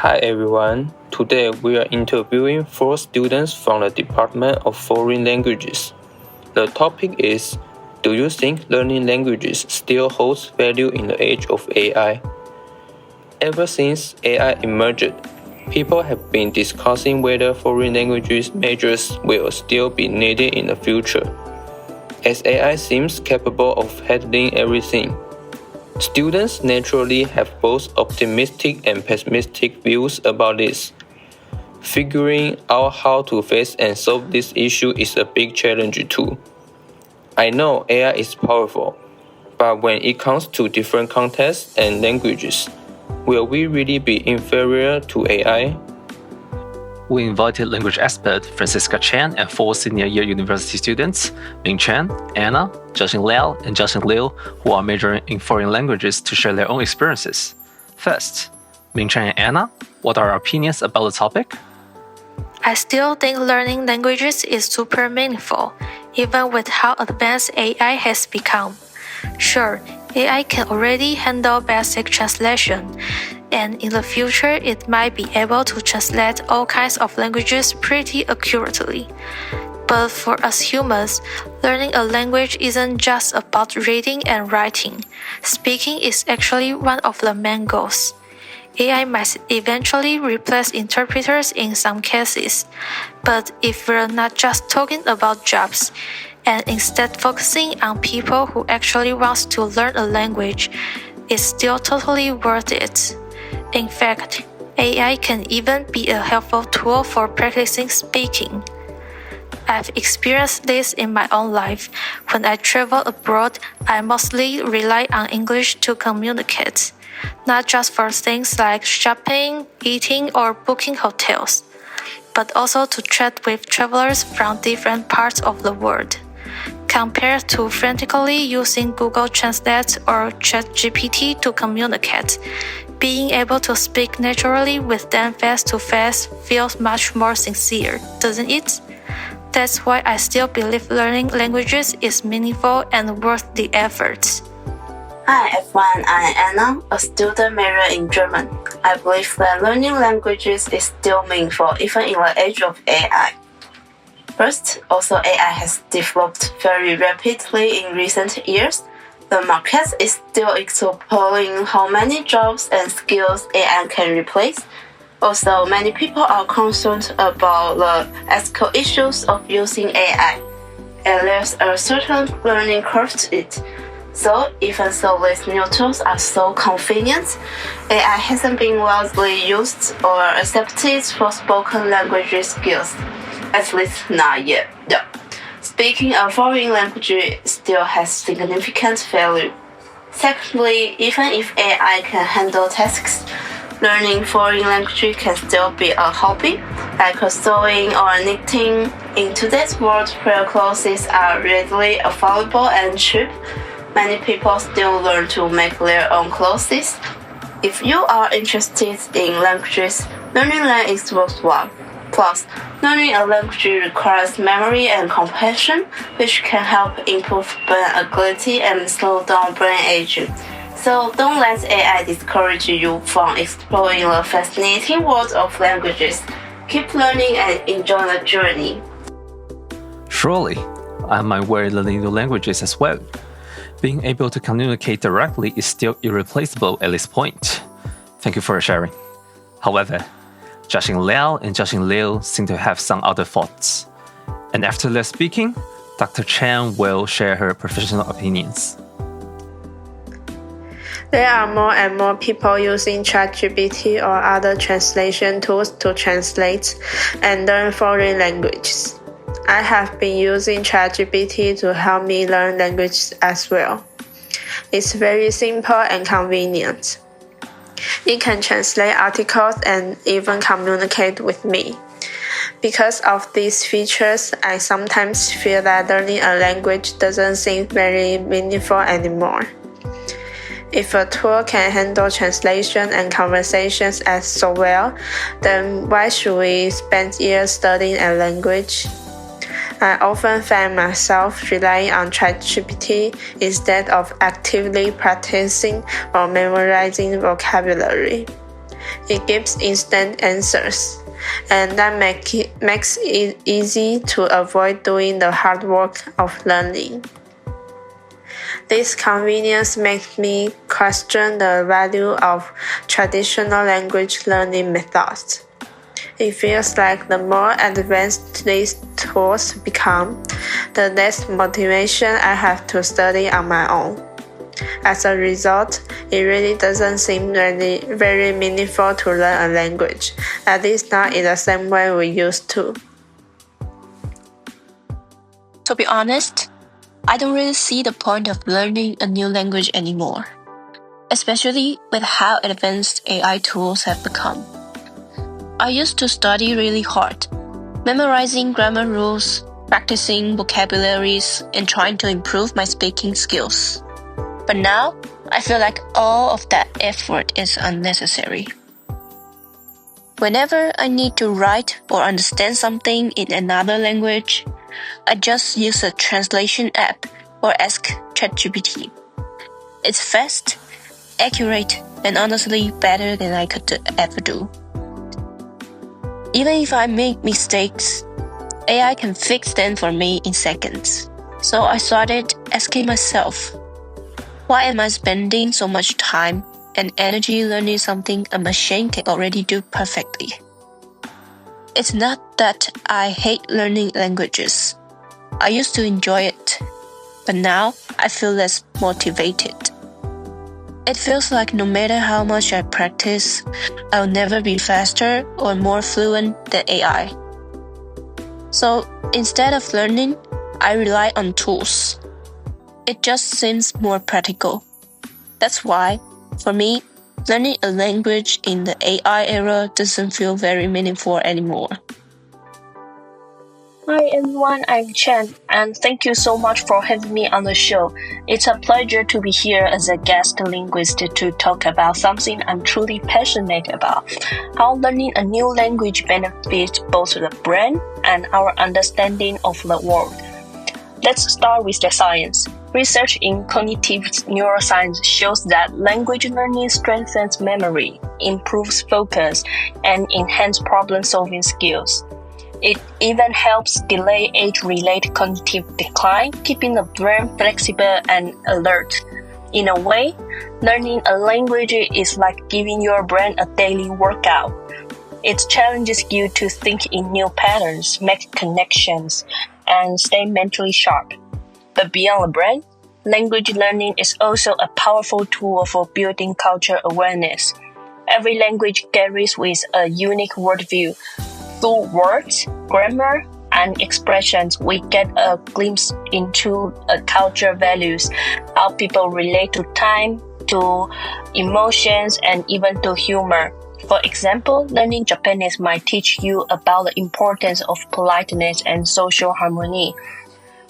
Hi everyone, today we are interviewing 4 students from the Department of Foreign Languages. The topic is, do you think learning languages still holds value in the age of AI? Ever since AI emerged, people have been discussing whether foreign languages majors will still be needed in the future. As AI seems capable of handling everything, students naturally have both optimistic and pessimistic views about this. Figuring out how to face and solve this issue is a big challenge too. I know AI is powerful, but when it comes to different contexts and languages, will we really be inferior to AI? We invited language expert Francisca Chen and 4 senior year university students, Ming Chen, Anna, Jiaxing Liao, and Jiaxing Liu, who are majoring in foreign languages to share their own experiences. First, Ming Chen and Anna, what are your opinions about the topic? I still think learning languages is super meaningful, even with how advanced AI has become. Sure, AI can already handle basic translation, and in the future it might be able to translate all kinds of languages pretty accurately. But for us humans, learning a language isn't just about reading and writing. Speaking is actually one of the main goals. AI might eventually replace interpreters in some cases, but if we're not just talking about jobs, and instead focusing on people who actually want to learn a language, it's still totally worth it. In fact, AI can even be a helpful tool for practicing speaking. I've experienced this in my own life. When I travel abroad, I mostly rely on English to communicate, not just for things like shopping, eating, or booking hotels, but also to chat with travelers from different parts of the world. Compared to frantically using Google Translate or ChatGPT to communicate, being able to speak naturally with them face to face feels much more sincere, doesn't it? That's why I still believe learning languages is meaningful and worth the effort. Hi everyone, I'm Anna, a student major in German. I believe that learning languages is still meaningful even in the age of AI. First, also AI has developed very rapidly in recent years. The market is still exploring how many jobs and skills AI can replace. Also, many people are concerned about the ethical issues of using AI, and there's a certain learning curve to it. So, even though these new tools are so convenient, AI hasn't been widely used or accepted for spoken language skills, at least not yet. Speaking a foreign language still has significant value. Secondly, even if AI can handle tasks, learning foreign language can still be a hobby, like sewing or knitting. In today's world where clothes are readily available and cheap, many people still learn to make their own clothes. If you are interested in languages, learning them is worthwhile. Plus, learning a language requires memory and comprehension, which can help improve brain agility and slow down brain aging. So don't let AI discourage you from exploring the fascinating world of languages. Keep learning and enjoy the journey. Surely, I might worry learning new languages as well. Being able to communicate directly is still irreplaceable at this point. Thank you for sharing. However, Jiaxing Liao and Jiaxing Liu seem to have some other thoughts. And after their speaking, Dr. Chen will share her professional opinions. There are more and more people using ChatGPT or other translation tools to translate and learn foreign languages. I have been using ChatGPT to help me learn languages as well. It's very simple and convenient. It can translate articles and even communicate with me. Because of these features, I sometimes feel that learning a language doesn't seem very meaningful anymore. If a tool can handle translation and conversations as so well, then why should we spend years studying a language? I often find myself relying on ChatGPT instead of actively practicing or memorizing vocabulary. It gives instant answers, and that makes it easy to avoid doing the hard work of learning. This convenience makes me question the value of traditional language learning methods. It feels like the more advanced these tools become, the less motivation I have to study on my own. As a result, it really doesn't seem very meaningful to learn a language, at least not in the same way we used to. To be honest, I don't really see the point of learning a new language anymore, especially with how advanced AI tools have become. I used to study really hard, memorizing grammar rules, practicing vocabularies, and trying to improve my speaking skills. But now, I feel like all of that effort is unnecessary. Whenever I need to write or understand something in another language, I just use a translation app or ask ChatGPT. It's fast, accurate, and honestly better than I could ever do. Even if I make mistakes, AI can fix them for me in seconds. So I started asking myself, why am I spending so much time and energy learning something a machine can already do perfectly? It's not that I hate learning languages. I used to enjoy it, but now I feel less motivated. It feels like no matter how much I practice, I'll never be faster or more fluent than AI. So instead of learning, I rely on tools. It just seems more practical. That's why, for me, learning a language in the AI era doesn't feel very meaningful anymore. Hi everyone, I'm Chen, and thank you so much for having me on the show. It's a pleasure to be here as a guest linguist to talk about something I'm truly passionate about, how learning a new language benefits both the brain and our understanding of the world. Let's start with the science. Research in cognitive neuroscience shows that language learning strengthens memory, improves focus, and enhances problem-solving skills. It even helps delay age-related cognitive decline, keeping the brain flexible and alert. In a way, learning a language is like giving your brain a daily workout. It challenges you to think in new patterns, make connections, and stay mentally sharp. But beyond the brain, language learning is also a powerful tool for building cultural awareness. Every language carries with a unique worldview. Through words, grammar, and expressions, we get a glimpse into cultural values, how people relate to time, to emotions, and even to humor. For example, learning Japanese might teach you about the importance of politeness and social harmony,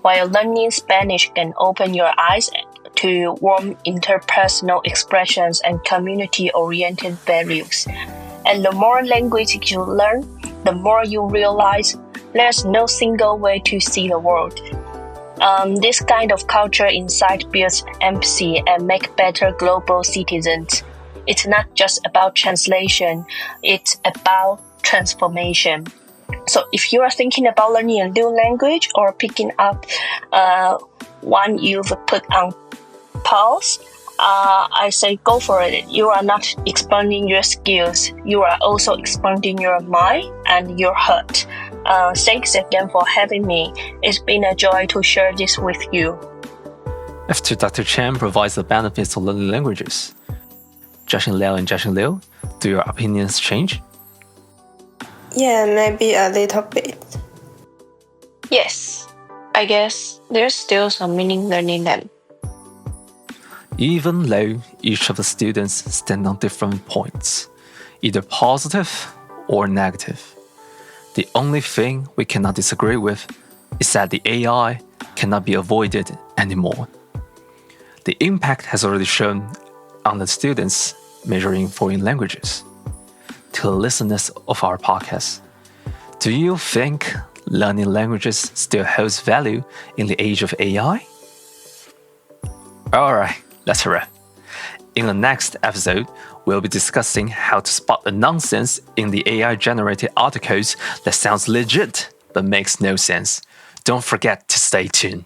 while learning Spanish can open your eyes to warm interpersonal expressions and community-oriented values. And the more language you learn, the more you realize there's no single way to see the world. This kind of culture insight builds empathy and makes better global citizens. It's not just about translation, it's about transformation. So if you are thinking about learning a new language or picking up one you've put on pause, I say go for it. You are not expanding your skills, you are also expanding your mind and your heart. Thanks again for having me. It's been a joy to share this with you. After Dr. Chen provides the benefits of learning languages, Jiaxin Liao and Jiaxin Liu, do your opinions change? Yeah, maybe a little bit. Yes, I guess there's still some meaning learning them. Even though each of the students stand on different points, either positive or negative, the only thing we cannot disagree with is that the AI cannot be avoided anymore. The impact has already shown on the students measuring foreign languages. To the listeners of our podcast, do you think learning languages still holds value in the age of AI? Alright, let's wrap. In the next episode, we'll be discussing how to spot the nonsense in the AI-generated articles that sounds legit but makes no sense. Don't forget to stay tuned.